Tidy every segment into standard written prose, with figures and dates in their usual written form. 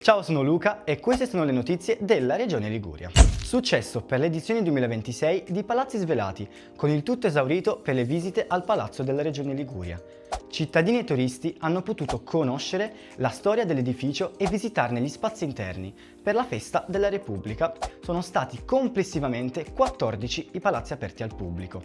Ciao, sono Luca e queste sono le notizie della Regione Liguria. Successo per l'edizione 2026 di Palazzi Svelati, con il tutto esaurito per le visite al Palazzo della Regione Liguria. Cittadini e turisti hanno potuto conoscere la storia dell'edificio e visitarne gli spazi interni. Per la festa della Repubblica sono stati complessivamente 14 i palazzi aperti al pubblico.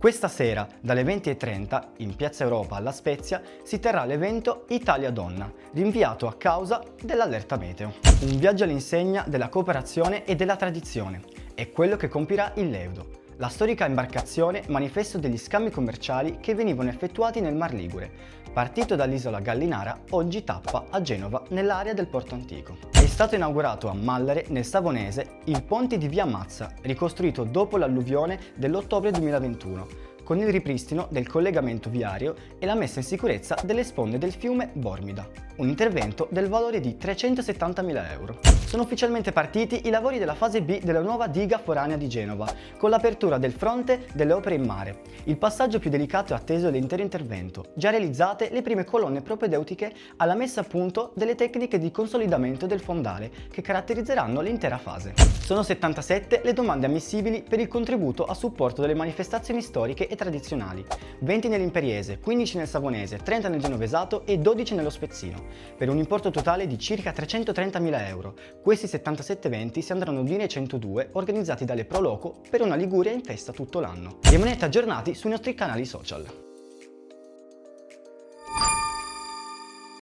Questa sera, dalle 20:30, in Piazza Europa alla Spezia, si terrà l'evento Italia Donna, rinviato a causa dell'allerta meteo. Un viaggio all'insegna della cooperazione e della tradizione. È quello che compirà il Leudo, la storica imbarcazione manifesto degli scambi commerciali che venivano effettuati nel Mar Ligure, partito dall'isola Gallinara, oggi tappa a Genova nell'area del Porto Antico. È stato inaugurato a Mallare, nel Savonese, il ponte di Via Mazza, ricostruito dopo l'alluvione dell'ottobre 2021, con il ripristino del collegamento viario e la messa in sicurezza delle sponde del fiume Bormida, un intervento del valore di 370.000 euro. Sono ufficialmente partiti i lavori della fase B della nuova diga foranea di Genova, con l'apertura del fronte delle opere in mare. Il passaggio più delicato e atteso dell'intero intervento, già realizzate le prime colonne propedeutiche alla messa a punto delle tecniche di consolidamento del fondale che caratterizzeranno l'intera fase. Sono 77 le domande ammissibili per il contributo a supporto delle manifestazioni storiche e tradizionali, 20 nell'Imperiese, 15 nel Savonese, 30 nel Genovesato e 12 nello Spezzino, per un importo totale di circa 330.000 euro. Questi 77 eventi si andranno ad unire ai 102 organizzati dalle Pro Loco per una Liguria in festa tutto l'anno. Rimanete aggiornati sui nostri canali social.